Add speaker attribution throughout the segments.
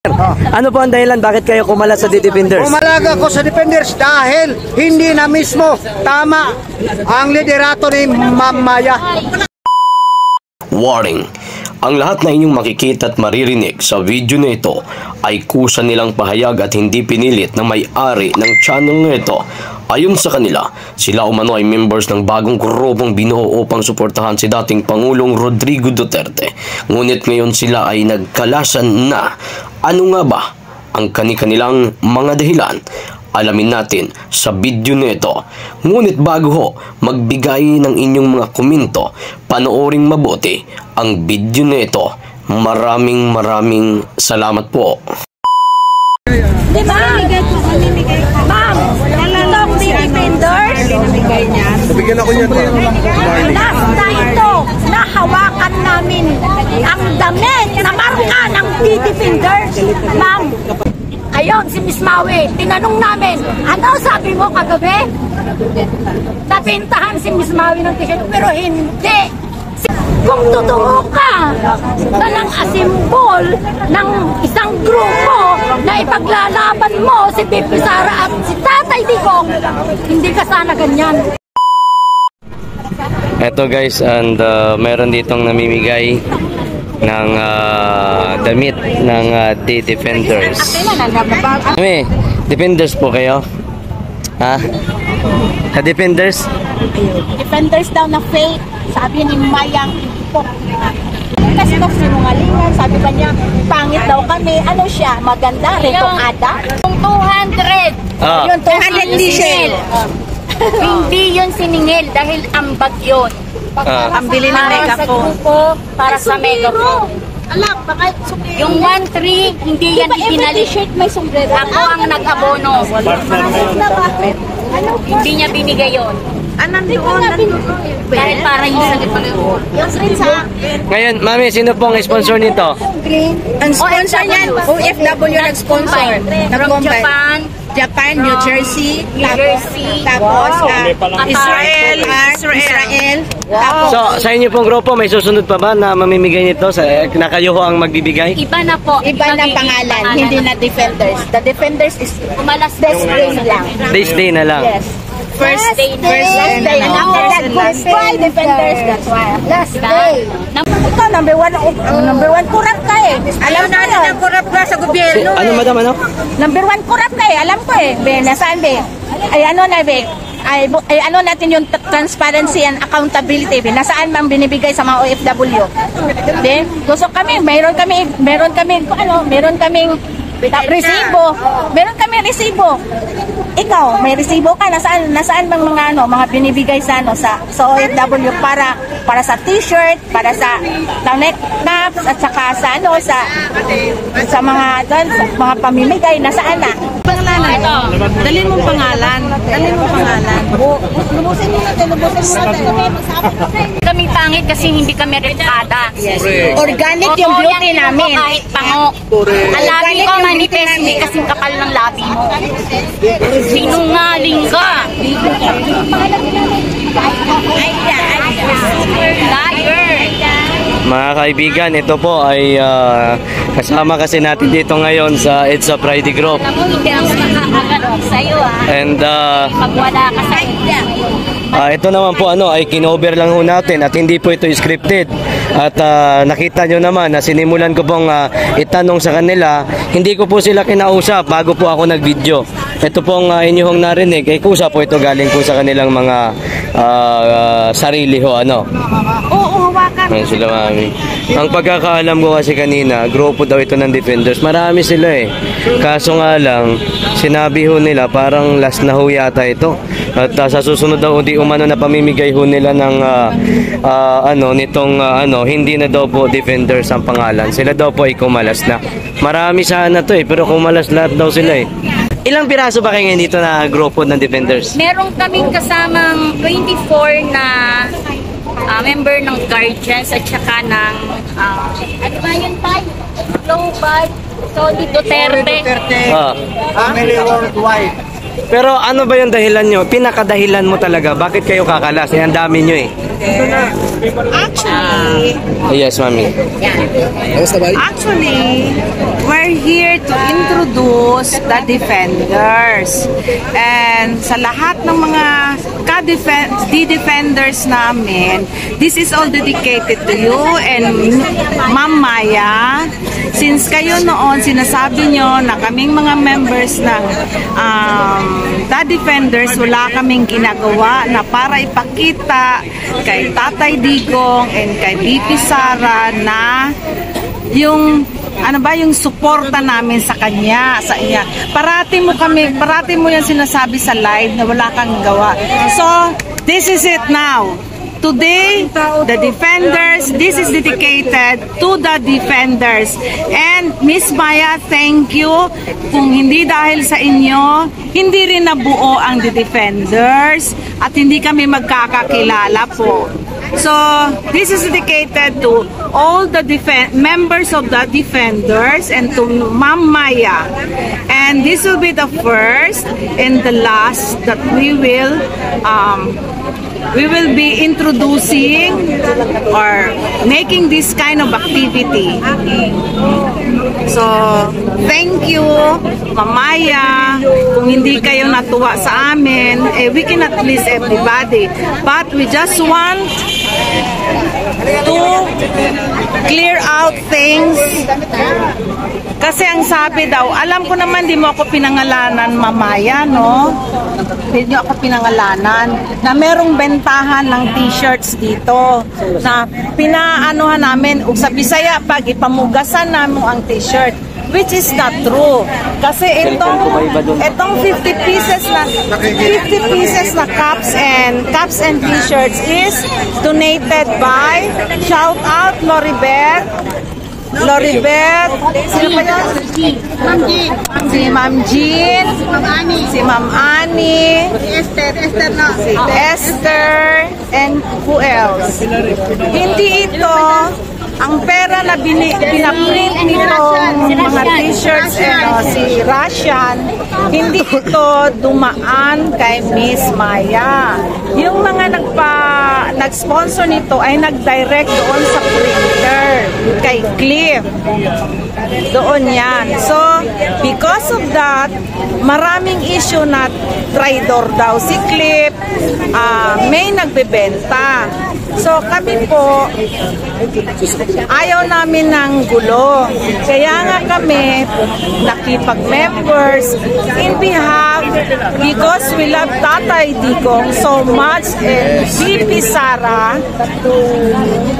Speaker 1: Ano po ang dahilan bakit kayo kumalat sa Defenders?
Speaker 2: Kumalag ako sa Defenders dahil hindi na mismo tama ang liderato ni Ma'am Maya.
Speaker 3: Warning! Ang lahat na inyong makikita at maririnig sa video na ito ay kusa nilang pahayag at hindi pinilit ng may-ari ng channel na ito. Ayon sa kanila, sila umano ay members ng bagong grupong binuo upang suportahan si dating Pangulong Rodrigo Duterte. Ngunit ngayon sila ay nagkalasan na. Ano nga ba ang kani-kanilang mga dahilan? Alamin natin sa video na ito. Ngunit bago ho magbigay ng inyong mga komento, panooring mabuti ang video na ito. Maraming salamat po.
Speaker 4: Di ba? Ma'am, itong Defenders,
Speaker 2: Nabigyan ako niyan.
Speaker 4: na ito, nahawakan namin ang damit na marka ng Defenders. Ma'am, ayun, si Miss Maui, tinanong namin, ano sabi mo kagabi? Napintahan si Miss Maui ng t-shirt, pero hindi. Kung totoo ka na lang asimbol ng isang grupo na ipaglalaban mo si Bibi Sara at si Tatay Digong, hindi ka sana ganyan.
Speaker 1: Eto guys, and meron ditong namimigay ng damit ng Defenders. Kami, Defenders po kayo? Ha? Sa Defenders?
Speaker 4: Defenders daw na fake, sabi ni Mayang po. Kasi daw sinungalingan, sabi ba niya, pangit daw kami. Ano siya, maganda, retokada? Yung 200, yung 200 diesel. Hindi yun siningil dahil ambag yun. Ang bili ng megaphone. Para sa megaphone. Alak, bakit yung 1-3, hindi yan ibinalik. Ako ang nag-abono. Hindi niya binigay yun. Dahil para yung sagot yung screen sa
Speaker 1: Ngayon, mami, sino pong sponsor nito?
Speaker 5: Ang sponsor niyan, OFW nag-sponsor.
Speaker 4: From
Speaker 5: Japan, New Jersey,
Speaker 4: tapos
Speaker 5: Israel.
Speaker 1: So, sa inyo pong grupo, may susunod pa ba na mamimigay nito? Na kayo ho ang magbibigay?
Speaker 4: iba na po.
Speaker 5: Iba ng pangalan, hindi na Defenders. The Defenders is
Speaker 4: Umalas
Speaker 5: this day lang.
Speaker 1: This day na lang.
Speaker 5: Yes.
Speaker 4: First day.
Speaker 5: And after that, goodbye Defenders. That's why. Last day. Ito, number one kurap ka eh. Alam na ang kurap ka sa gobyerno.
Speaker 1: Ano madam, ano?
Speaker 5: Number one kurap ka eh. Alam ko eh. Be, nasaan be? Ay ano na be? Ay ano natin yung transparency and accountability. Be, nasaan bang binibigay sa mga OFW? Be, gusto kami, meron kaming resibo. Meron kami resibo. Ikaw, may resibo ka nasaan bang mga binibigay sa OFW para sa t-shirt, para sa neck caps at saka sa mga pamimigay nasaan na?
Speaker 4: Ito.
Speaker 5: Dalhin mo pangalan. Lubusin mo natin.
Speaker 4: Kami pangit kasi hindi kami rekada.
Speaker 5: Organic yung beauty namin.
Speaker 4: Kahit pango. Ang labi ko manipis, hindi kasing kapal ng labi mo. Sinungaling ka. Liar.
Speaker 1: Mga kaibigan, ito po ay kasama kasi natin dito ngayon sa EDSA Friday Group.
Speaker 4: Alam mo, hindi ako makakaroon sa'yo
Speaker 1: And
Speaker 4: pag wala ka sa
Speaker 1: ito naman po ay kinover lang ho natin at hindi po ito scripted. At nakita nyo naman na sinimulan ko pong itanong sa kanila, hindi ko po sila kinausap bago po ako nag-video. Ito pong inyong narinig, kusa po ito galing po sa kanilang mga sarili ho,
Speaker 4: Oo, hawakan.
Speaker 1: Ayun sila, mami. Ang pagkakaalam ko kasi kanina, grupo daw ito ng Defenders. Marami sila eh. Kaso nga lang, sinabi ho nila parang last na ho yata ito. At sa susunod daw di umano na pamimigay ho nila ng hindi na daw po Defenders ang pangalan. Sila daw po ay kumalas na. Marami sana to eh, pero kumalas lahat daw sila eh. Ilang piraso ba kayo ngayon dito na grupo ng Defenders?
Speaker 4: Meron kaming kasamang 24 na member ng Guardians at saka ng ano ba yun tayo? Global Solid Duterte.
Speaker 2: Family worldwide.
Speaker 1: Pero ano ba yung dahilan nyo? Pinakadahilan mo talaga. Bakit kayo kakalas? Ang dami nyo eh.
Speaker 5: Actually,
Speaker 1: Yes, mami.
Speaker 5: Actually, we're here to introduce the defenders. And sa lahat ng mga defenders namin, this is all dedicated to you and Ma'am Maya. Since kayo noon, sinasabi nyo na kaming mga members ng the defenders, wala kaming ginagawa na para ipakita kay Tatay Digong and kay BP Sara na yung yung suporta namin sa kanya, sa iya. Parati mo yan sinasabi sa live na wala kang gawa. So, this is it now. Today, the defenders, this is dedicated to the defenders. And Miss Maya, thank you. Kung hindi dahil sa inyo, hindi rin nabuo ang the defenders at hindi kami magkakakilala po. So, this is dedicated to all the members of the defenders and to Ma'am Maya. And this will be the first and the last that we will be introducing or making this kind of activity. So, thank you, Mamaya. Kung hindi kayo natuwa sa amin, we cannot please everybody. But we just want to clear out things. Kasi ang sabi daw, alam ko naman di mo ako pinangalanan, Mamaya, no? Hindi nyo ako pinangalanan na merong bentahan ng t-shirts dito na pinaanuhan namin sa Bisaya pag ipamugasan namin ang t-shirt, which is not true. Kasi itong 50 pieces na cups and t-shirts is donated by, shout out Loribet, sino pa yun? Si Ma'am Jean, si Ma'am Annie, si Esther, and who else? Hindi ito ang pera na pinaprint nitong mga t-shirts si Russian, hindi ito dumaan kay Miss Maya. Yung mga nag-sponsor nito ay nag-direct doon sa printer, kay Cliff. Doon yan. So, because of that, maraming issue na traidor daw si Cliff, may nagbebenta. So, kami po, ayaw namin ng gulo. Kaya nga kami nakipag-members in behalf, because we love Tatay Digong so much and BP Sara.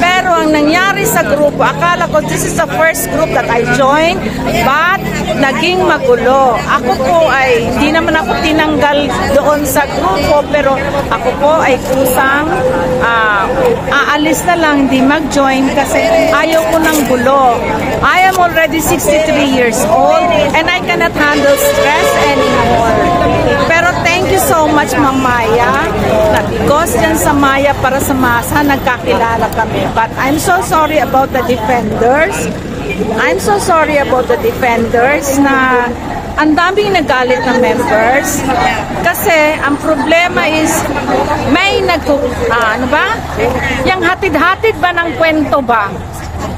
Speaker 5: Pero ang nangyari sa grupo, akala ko this is the first group that I joined, but naging magulo. Ako po ay, hindi naman ako tinanggal doon sa grupo, pero ako po ay kusang aalis na lang, di mag-join kasi ayaw ko ng gulo. I am already 63 years old and I cannot handle stress anymore. Pero thank you so much, Ma'am Maya, na because yan sa Maya para sa masa, nagkakilala kami. But I'm so sorry about the defenders. I'm so sorry about the defenders na ang daming nagalit na members kasi ang problema is may yung hatid-hatid ba ng kwento ba?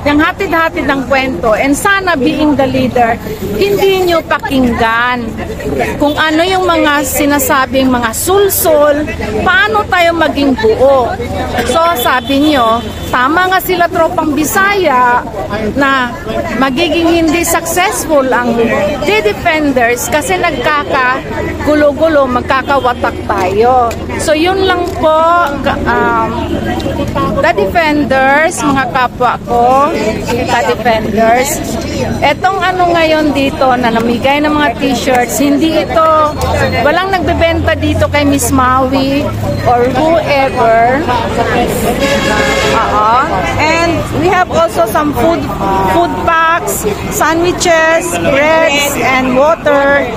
Speaker 5: Yung hatid-hatid ng kwento, and sana being the leader, hindi nyo pakinggan kung ano yung mga sinasabing mga sulsul, paano tayo maging buo. So sabi nyo, tama nga sila tropang Bisaya na magiging hindi successful ang defenders kasi nagkakagulo-gulo, magkakawatak tayo. So yun lang po, the defenders, mga kapwa ko, the defenders. Etong ngayon dito na namigay ng mga t-shirts, hindi ito, walang nagbebenta dito kay Miss Maui or whoever. And we have also some food packs, sandwiches, breads, and water.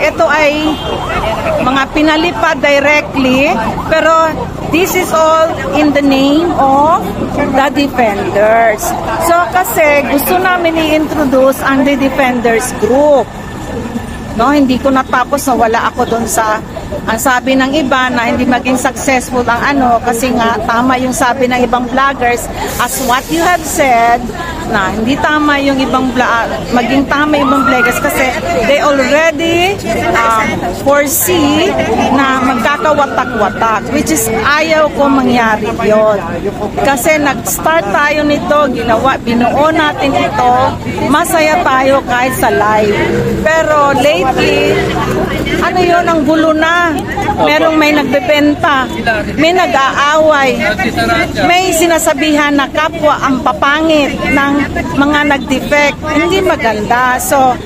Speaker 5: Ito ay mga pinalipad directly, pero this is all in the name of the defenders. So kasi gusto namin i-introduce ang the defenders group. No, hindi ko natapos na wala ako doon sa ang sabi ng iba na hindi maging successful ang kasi nga tama yung sabi ng ibang vloggers, as what you have said, na hindi tama yung maging tama yung ibang vloggers kasi they already foresee na magkakawatak-watak, which is ayaw ko mangyari yon. Kasi nag-start tayo nito, binuo natin ito, masaya tayo kahit sa live. Pero lately, yun, ang gulo na. Merong may nagbebenta, may nag-aaway, may sinasabihan na kapwa ang papangit ng mga nag-defect. Hindi maganda. So,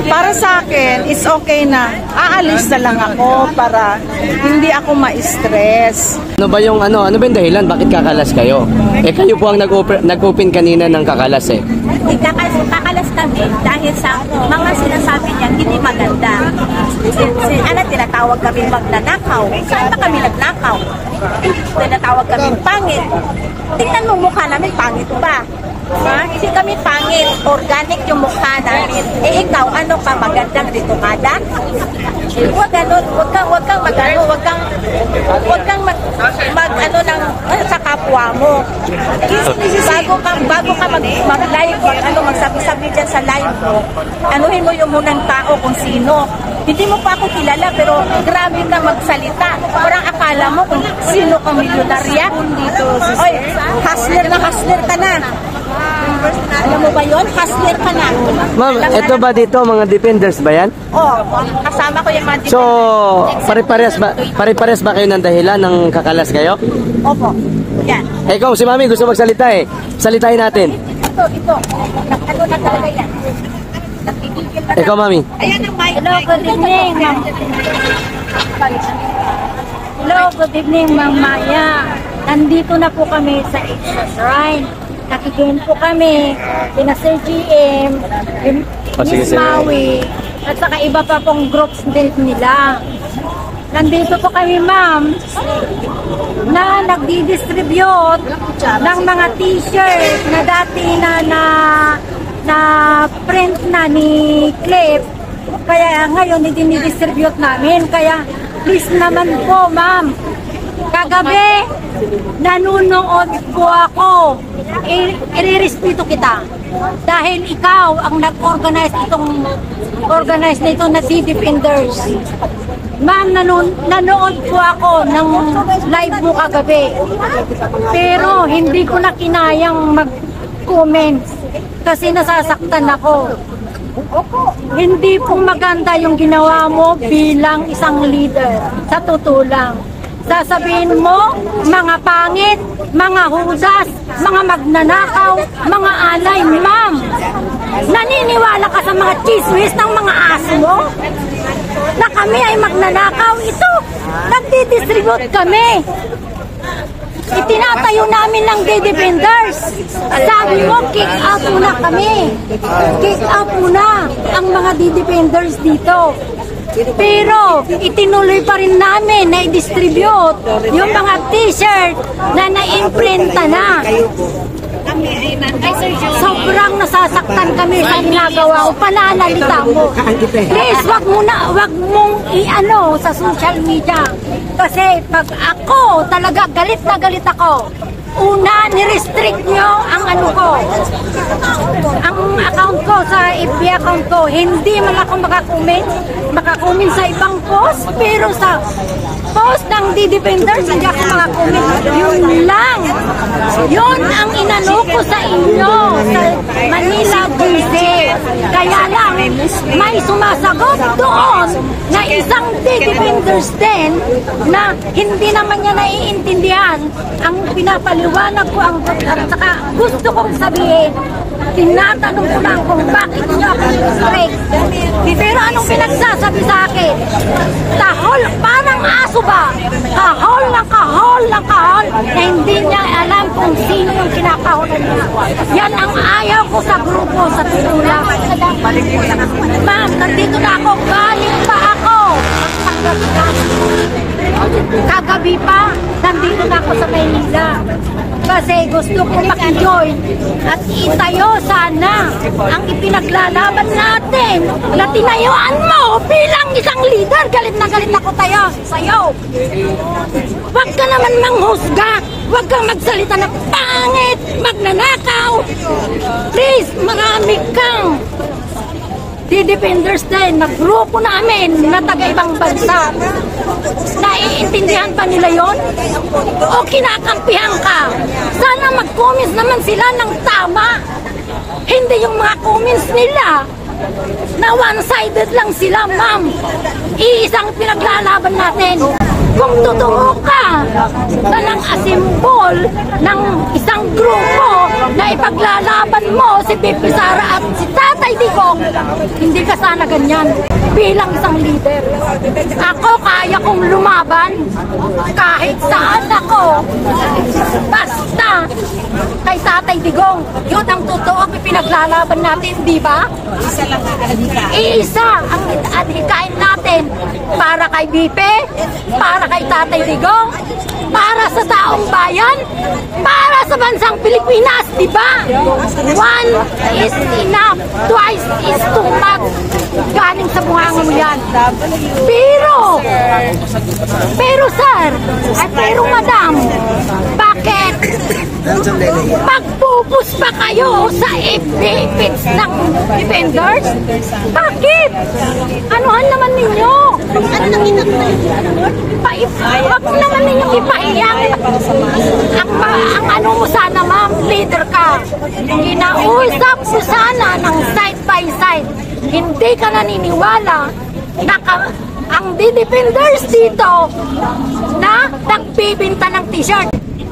Speaker 5: para sa akin, it's okay na aalis na lang ako para hindi ako ma-stress.
Speaker 1: Ano ba yung dahilan? Bakit kakalas kayo? Kayo po ang nag-open kanina ng kakalas eh.
Speaker 4: Kakalas kami dahil sa mga sinasabi niya hindi maganda. Tinatawag kami magnanakaw. Saan ba kami nagnakaw? Tinatawag kami pangit. Tingnan mo mukha namin, pangit pa. Hindi kami pangit. Organic yung mukha namin. Ikaw, ano ka magandang rito kada? Huwag kang sa kapwa mo. Bago ka mag-live, magsabi-sabi dyan sa live mo, anuhin mo yung munang tao kung sino. Hindi mo pa ako kilala, pero grabe ka magsalita. Parang akala mo kung sino kang milyonarya. Oy, hustler ka na. Alam mo ba yun? Hustler ka na.
Speaker 1: Ma'am, ito ba dito, mga defenders ba yan?
Speaker 4: Kasama ko yung mga defenders.
Speaker 1: So, pare-pares ba kayo ng dahilan ng kakalas kayo?
Speaker 4: Opo. Yan.
Speaker 1: Ikaw, si Mami, gusto magsalita eh. Salitain natin.
Speaker 4: Ito. Ano na talaga yan?
Speaker 1: Ikaw, Mami.
Speaker 4: Ayan ang mic. Hello, good evening, ma'am. Hello, good evening, Ma'am Maya. Nandito na po kami sa Extra Shrine. Nakikihin po kami, sina Sir GM, Miss Maui, at saka iba pa pong groups din nila. Nandito po kami, ma'am, na nagdi-distribute ng mga t-shirt na dati na print na ni Clip. Kaya ngayon, dinidistribute namin. Kaya please naman po, ma'am, kagabi, nanunood po ako. Irerespeto kita. Dahil ikaw ang nag-organize nito na Defenders. Ma'am, nanood po ako ng live mo kagabi. Pero hindi ko na kinayang mag-comments kasi nasasaktan ako. Hindi po maganda yung ginawa mo bilang isang leader. Sa totoo lang. Sasabihin mo, mga pangit, mga hudas, mga magnanakaw, mga alay, ma'am. Naniniwala ka sa mga chismis ng mga aso mo? Na kami ay magnanakaw? Ito, nagdi-distribute kami. Itinatayo namin ng Defenders. Sabi mo, kick out muna kami. Kick out muna ang mga Defenders dito. Pero itinuloy pa rin namin na i-distribute yung mga t-shirt na na-imprinta na. Sobrang nasasaktan kami sa ginagawa o pananalita mo. Please, wag mong i-ano sa social media. Kasi pag ako talaga galit na galit ako, una, ni-restrict nyo ang ano ko. Ang account ko, sa FB account ko, hindi man ako makakomment sa ibang post, pero sa post ng Defenders, hindi ako makakomment. Yun lang. Yun ang inano ko sa inyo, sa Manila GC. Kaya lang, may sumasagot doon na isang Defenders din na hindi naman niya naiintindihan ang pinapaliwanag ko ang saka gusto kong sabihin, tinatanong ko lang kung bakit niyo ako i-strike. Pero anong pinagsasabi sa akin? Tahol, parang aso ba? Kahol ng kahol na hindi niya alam kung sino yung kinakaholan niya. Yan ang ayaw ko sa grupo, sa tutula. Ma'am, nandito na ako, galing pa ako. Kagabi pa, nandito na ako sa Maynila.
Speaker 6: Kasi gusto kong maki-join at itayo sana ang ipinaglalaban natin na tinayuan mo bilang isang leader. Galit na galit ako sa'yo. Huwag ka naman manghusga. Huwag kang magsalita na pangit, magnanakaw. Please, marami kang Defenders din na grupo namin na taga-ibang bansa. Naiintindihan pa nila yon? O kinakampihan ka? Sana mag-comments naman sila ng tama. Hindi yung mga comments nila na one-sided lang sila, ma'am. Iisang pinaglalaban natin. Kung totoo ka na nang-asimbol ng isang grupo na ipaglalaban mo si Pipi Sara at si Tatay Digong, hindi ka sana ganyan bilang isang leader. Ako kaya kong lumaban kahit saan ako. Basta kay Tatay Digong, yun ang totoo pinaglalaban natin, di ba? Iisa ang adhikain natin para kay Bipe, para kay Tatay Digong, para sa taong bayan, para sa bansang Pilipinas, di ba? One is enough, twice is too much. Galing sa bunganga mo yan. Pero sir, pero madam, bakit pagpupus pa kayo sa epits ng defenders? Bakit? Anuhan naman ninyo? Huwag naman ninyo ipahiyang ang ano mo sana, ma'am, leader ka. Kinausap mo sana ng side by side. Hindi ka naniniwala na ang defenders dito na nagbibinta ng t-shirt.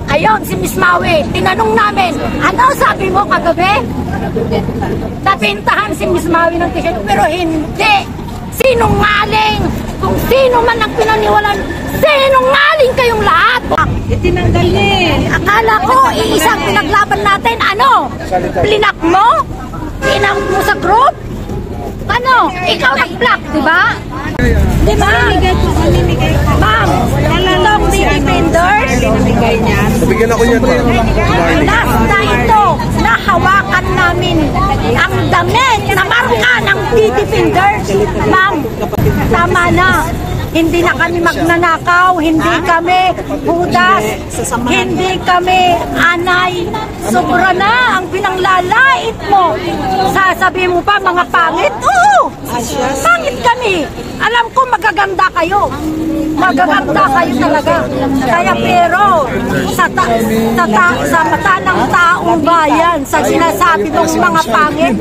Speaker 6: Ayon, si Miss Maui, tinanong namin, ano sabi mo kagabi? Nabintahan si Miss Maui ng t-shirt, pero hindi. Sinungaling! Kung sino man ang pinaniwalan, sinungaling kayong lahat!
Speaker 5: Itinanggal niya.
Speaker 6: Akala ko, iisang pinaglaban natin, ano? Blinak mo? Inang mo sa group? Ano? Ikaw nag-block, di ba? Di ba? Ma'am, itong defenders,
Speaker 7: Nabigyan ako niyan,
Speaker 6: last na ito, nahawakan namin ang damit na marka ng defenders. Ma'am, tama na. Hindi na kami magnanakaw, hindi kami budas, hindi kami anay. Sobra na ang pinanglalait mo. Sasabihin mo pa mga pangit? Oo, pangit kami. Alam ko magaganda kayo. Magaganda kayo talaga. Kaya pero sa mata ng taong bayan, sa sinasabi mong mga pangit,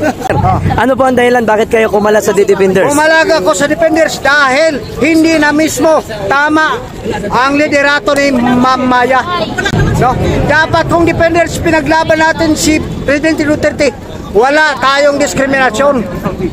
Speaker 1: Ano po ang dahilan bakit kayo kumalat sa defenders?
Speaker 2: Umalaga ko sa defenders dahil hindi na mismo tama ang liderato ni Ma'am Maya. No? Dapat kung defenders pinaglaban natin si Presidente Duterte, wala tayong diskriminasyon.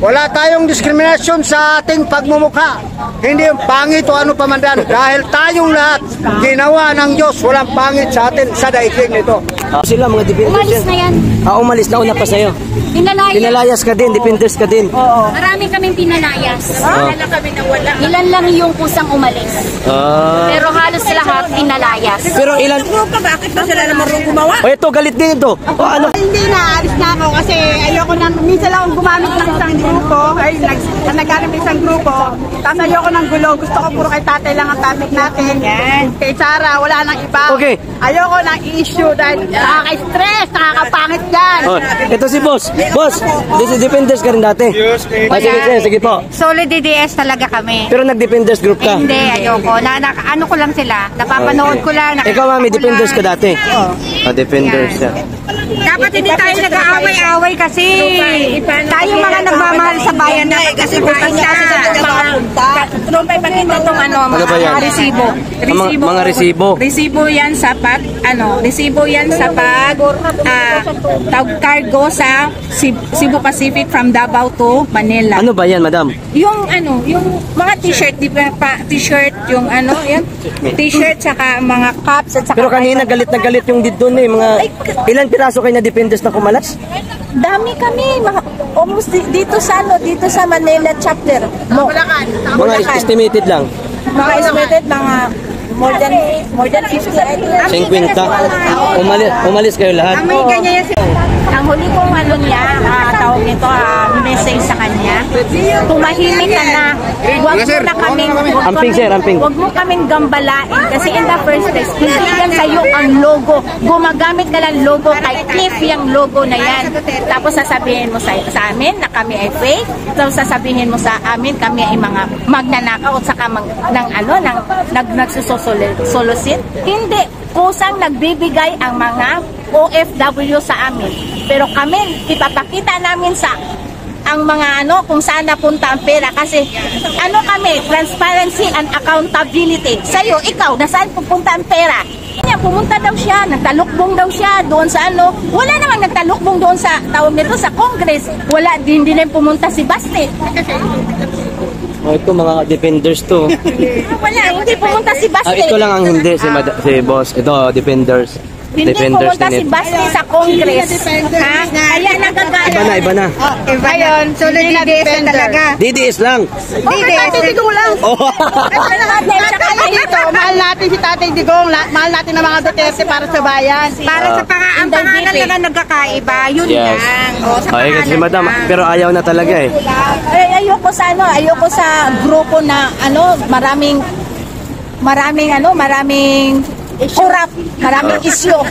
Speaker 2: Wala tayong diskriminasyon sa ating pagmumukha. Hindi yung pangit o ano pamandan. Dahil tayong lahat, ginawa ng Diyos, walang pangit sa atin sa daigdig nito.
Speaker 1: Sila mga defenders.
Speaker 6: umalis na yan.
Speaker 1: Umalis na una pa sa'yo.
Speaker 6: Pinalayas.
Speaker 1: Pinalayas ka din, defenders ka din.
Speaker 6: Marami kaming pinalayas. Ilan lang yung kusang umalis. Pero halos lahat pinalayas.
Speaker 1: Pero ilan...
Speaker 5: Bakit ba sila naman rin gumawa?
Speaker 1: O ito, galit din ito. O ano?
Speaker 5: Hindi na, alis na ako kasi ayoko na, minsan lang akong gumamit ng isang grupo, naghanap ng isang grupo, tapos ayoko ng gulo, gusto ko puro kay tatay lang ang topic natin. Kay Sarah, wala nang iba.
Speaker 1: Okay.
Speaker 5: Ayoko ng issue dahil nakaka-stress, nakakapangit yan.
Speaker 1: Oh, ito si boss. Boss, defenders ka rin dati. Sige po.
Speaker 8: Solid DDS talaga kami.
Speaker 1: Pero nag-defenders group ka.
Speaker 8: Hindi, ayoko. Ano ko lang sila. Napapanood ko lang.
Speaker 1: Ikaw mami, defenders ka dati. Defenders siya.
Speaker 8: Dapat hindi tayo nag-aaway-away kasi tayo mga nagmamahal sa bayan na kasi
Speaker 5: Tulong pa ipakita itong
Speaker 1: Ano ba yan?
Speaker 8: mga resibo.
Speaker 1: Mga resibo.
Speaker 5: Resibo yan sa cargo sa Cebu Pacific from Davao to Manila.
Speaker 1: Ano ba yan, madam?
Speaker 5: Yung mga t-shirt, di ba t-shirt, yung yan, t-shirt saka mga cups at saka
Speaker 1: Pero kanina galit na galit yung dito eh. Mga ilan piraso kayo na defenders na kumalas?
Speaker 5: dami kami, almost dito sa Manila chapter.
Speaker 1: Mga estimated lang.
Speaker 5: Mga estimated, mga
Speaker 4: more than 50 I think.
Speaker 1: 50. Umalis kayo lahat.
Speaker 4: Ang huli kong ano niya, tawag nito, message sa kanya, tumahimik ka na, huwag mo na kaming, huwag mo kaming gambalain kasi in the first place, hindi yan sa'yo ang logo. Gumagamit ka lang logo, kay Cliff yung logo na yan. Tapos sasabihin mo sa amin na kami ay fake, tapos sasabihin mo sa amin kami ay mga magnanakaw at saka nagsusulusin. Hindi, kusang nagbibigay ang mga OFW sa amin. Pero kami, ipapakita namin sa ang mga kung saan napunta ang pera kasi kami, transparency and accountability. Sa'yo, ikaw, nasaan pupunta ang pera? Pumunta daw siya, nagtalukbong daw siya doon sa wala namang nagtalukbong doon sa tawag nito sa Congress. Wala, hindi na pumunta si Basti.
Speaker 1: Ito mga defenders to.
Speaker 4: Wala, hindi pumunta si Basti.
Speaker 1: Ito lang ang hindi si boss. Ito defenders.
Speaker 4: Hindi
Speaker 1: Defenders
Speaker 4: pumunta si Basti sa Congress. Ha? Kaya nagagalit.
Speaker 1: Iba na.
Speaker 8: Ayun, so DDS talaga.
Speaker 1: DDS lang.
Speaker 8: DDS. Digong lang.
Speaker 4: Dito,
Speaker 8: Mahal natin si Tatay Digong, mahal natin ang mga Duterte para sa bayan. Para sa ang pangalan lang nagkakaiba, yun
Speaker 1: Yes.
Speaker 8: lang.
Speaker 1: Okay kasi madam, pero ayaw na talaga eh.
Speaker 4: ayoko sa grupo na maraming corrupt, maraming isyo.